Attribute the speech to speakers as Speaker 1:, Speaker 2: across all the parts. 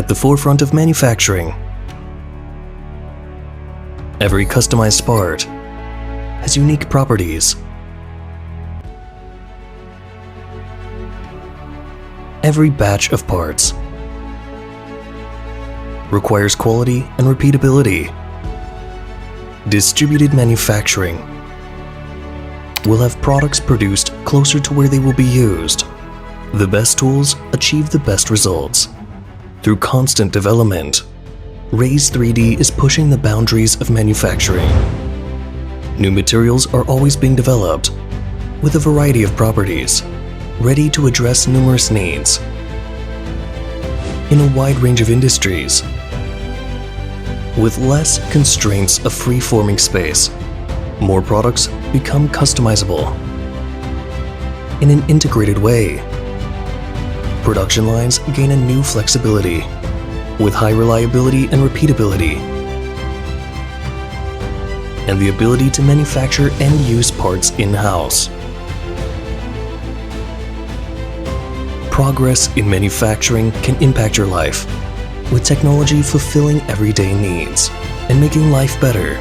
Speaker 1: At the forefront of manufacturing, every customized part has unique properties. Every batch of parts requires quality and repeatability. Distributed manufacturing will have products produced closer to where they will be used. The best tools achieve the best results. Through constant development, Raise3D is pushing the boundaries of manufacturing. New materials are always being developed with a variety of properties, ready to address numerous needs. In a wide range of industries, with less constraints of free-forming space, more products become customizable. In an integrated way, production lines gain a new flexibility with high reliability and repeatability, and the ability to manufacture and use parts in-house. Progress in manufacturing can impact your life, with technology fulfilling everyday needs and making life better.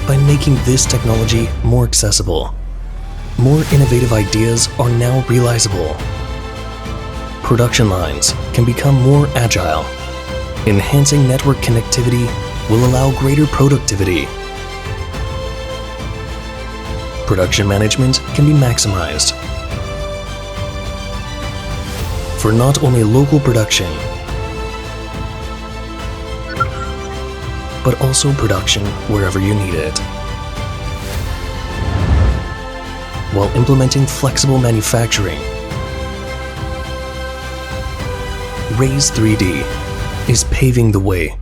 Speaker 1: By making this technology more accessible, more innovative ideas are now realizable. Production lines can become more agile. Enhancing network connectivity will allow greater productivity. Production management can be maximized for not only local production, but also production wherever you need it. While implementing flexible manufacturing, Raise3D is paving the way